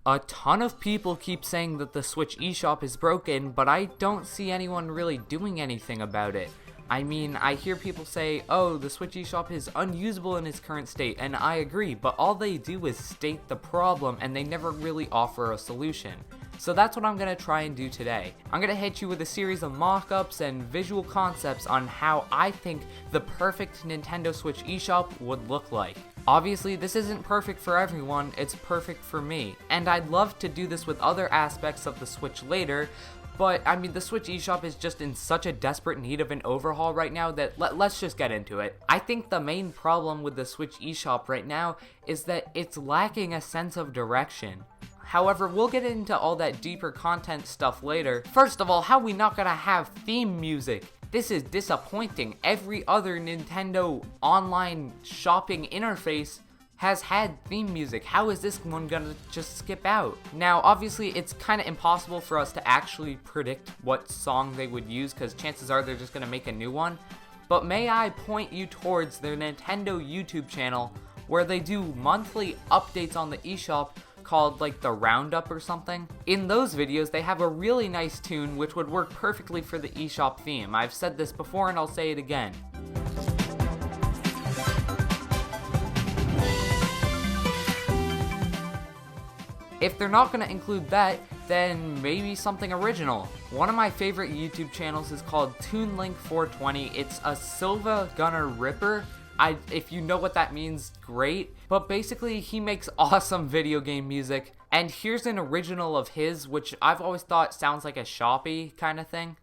A ton of people keep saying that the Switch eShop is broken, but I don't see anyone really doing anything about it. I mean, I hear people say, oh, the Switch eShop is unusable in its current state, and I agree, but all they do is state the problem and they never really offer a solution. So that's what I'm going to try and do today. I'm going to hit you with a series of mock-ups and visual concepts on how I think the perfect Nintendo Switch eShop would look like. Obviously, this isn't perfect for everyone, it's perfect for me, and I'd love to do this with other aspects of the Switch later, but I mean, the Switch eShop is just in such a desperate need of an overhaul right now that let's just get into it. I think the main problem with the Switch eShop right now is that it's lacking a sense of direction. However, we'll get into all that deeper content stuff later. First of all, how are we not gonna have theme music? This is disappointing. Every other Nintendo online shopping interface has had theme music. How is this one gonna just skip out? Now, obviously, it's kind of impossible for us to actually predict what song they would use, because chances are they're just gonna make a new one. But may I point you towards their Nintendo YouTube channel, where they do monthly updates on the eShop called like the Roundup or something. In those videos, they have a really nice tune which would work perfectly for the eShop theme. I've said this before and I'll say it again. If they're not going to include that, then maybe something original. One of my favorite YouTube channels is called ToonLink420. It's a Silva Gunner Ripper. If you know what that means, great. But basically, he makes awesome video game music. And here's an original of his, which I've always thought sounds like a Shoppy kind of thing.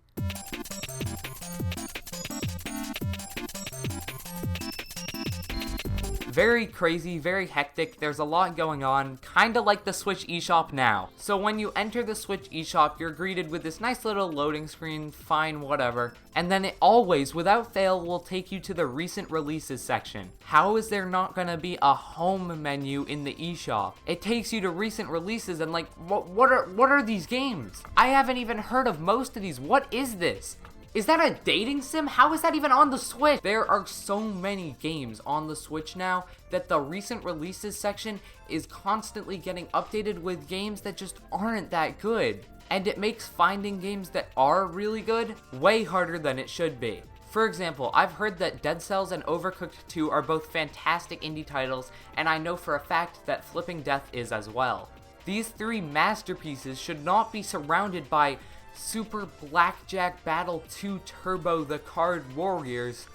Very crazy, very hectic, there's a lot going on, kinda like the Switch eShop now. So when you enter the Switch eShop, you're greeted with this nice little loading screen, fine, whatever. And then it always, without fail, will take you to the recent releases section. How is there not gonna be a home menu in the eShop? It takes you to recent releases and like, what are these games? I haven't even heard of most of these. What is this? Is that a dating sim? How is that even on the Switch? There are so many games on the Switch now that the recent releases section is constantly getting updated with games that just aren't that good. And it makes finding games that are really good way harder than it should be. For example, I've heard that Dead Cells and Overcooked 2 are both fantastic indie titles, and I know for a fact that Flipping Death is as well. These three masterpieces should not be surrounded by Super Blackjack Battle 2 Turbo The Card Warriors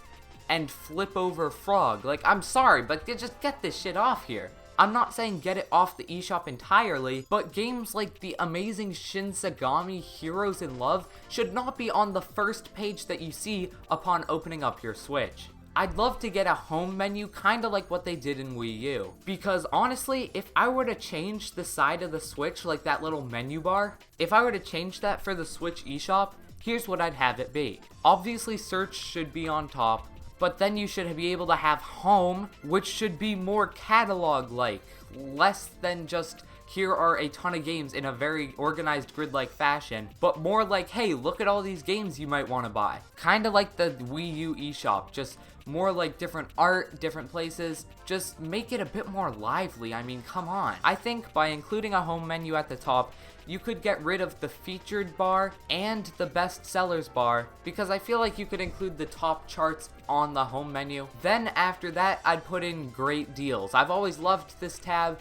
and Flip Over Frog. Like, I'm sorry, but just get this shit off here. I'm not saying get it off the eShop entirely, but games like the amazing Shin Sagami Heroes in Love should not be on the first page that you see upon opening up your Switch. I'd love to get a home menu kinda like what they did in Wii U. Because honestly, if I were to change the side of the Switch, like that little menu bar, if I were to change that for the Switch eShop, here's what I'd have it be. Obviously search should be on top, but then you should be able to have home, which should be more catalog-like, less than just here are a ton of games in a very organized grid-like fashion, but more like, hey, look at all these games you might want to buy. Kinda like the Wii U eShop, just more like different art, different places, just make it a bit more lively. I mean, come on. I think by including a home menu at the top, you could get rid of the featured bar and the best sellers bar, because I feel like you could include the top charts on the home menu. Then after that, I'd put in great deals. I've always loved this tab.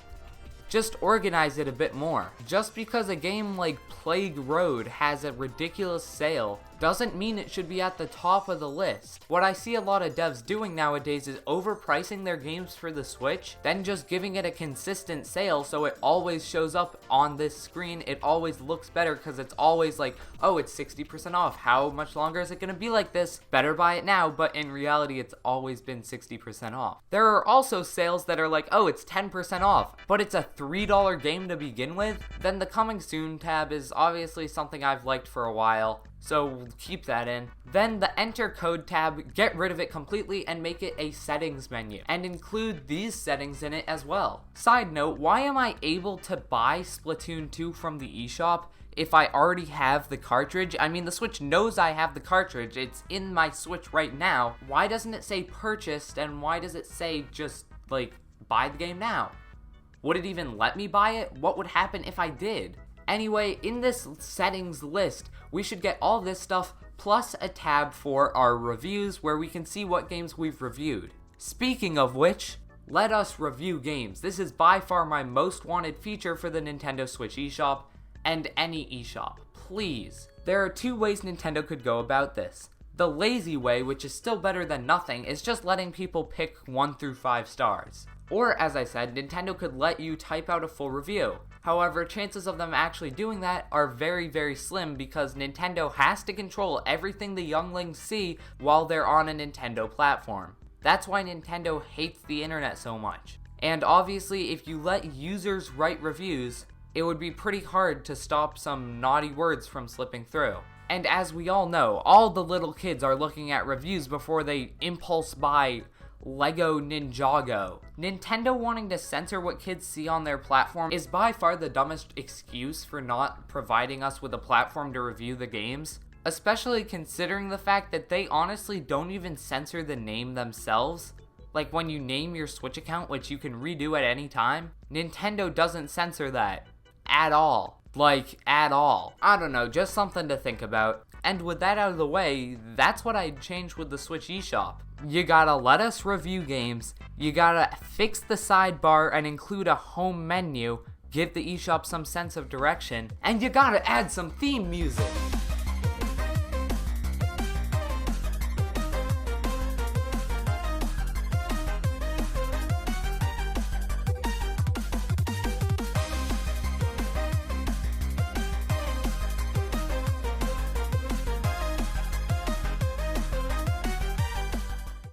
Just organize it a bit more. Just because a game like Plague Road has a ridiculous sale doesn't mean it should be at the top of the list. What I see a lot of devs doing nowadays is overpricing their games for the Switch, then just giving it a consistent sale so it always shows up on this screen. It always looks better because it's always like, oh, it's 60% off. How much longer is it going to be like this? Better buy it now, but in reality, it's always been 60% off. There are also sales that are like, oh, it's 10% off, but it's a $3 game to begin with. Then the Coming Soon tab is obviously something I've liked for a while, so we'll keep that in. Then the Enter Code tab, get rid of it completely and make it a settings menu, and include these settings in it as well. Side note, why am I able to buy Splatoon 2 from the eShop if I already have the cartridge? I mean, the Switch knows I have the cartridge, it's in my Switch right now. Why doesn't it say purchased, and why does it say just, like, buy the game now? Would it even let me buy it? What would happen if I did? Anyway, in this settings list, we should get all this stuff plus a tab for our reviews where we can see what games we've reviewed. Speaking of which, let us review games. This is by far my most wanted feature for the Nintendo Switch eShop, and any eShop, please. There are two ways Nintendo could go about this. The lazy way, which is still better than nothing, is just letting people pick 1 through 5 stars. Or, as I said, Nintendo could let you type out a full review. However, chances of them actually doing that are very, very slim because Nintendo has to control everything the younglings see while they're on a Nintendo platform. That's why Nintendo hates the internet so much. And obviously, if you let users write reviews, it would be pretty hard to stop some naughty words from slipping through. And as we all know, all the little kids are looking at reviews before they impulse buy Lego Ninjago. Nintendo wanting to censor what kids see on their platform is by far the dumbest excuse for not providing us with a platform to review the games, especially considering the fact that they honestly don't even censor the name themselves. Like when you name your Switch account, which you can redo at any time, Nintendo doesn't censor that at all. Like, at all. I don't know, just something to think about. And with that out of the way, that's what I'd change with the Switch eShop. You gotta let us review games, you gotta fix the sidebar and include a home menu, give the eShop some sense of direction, and you gotta add some theme music.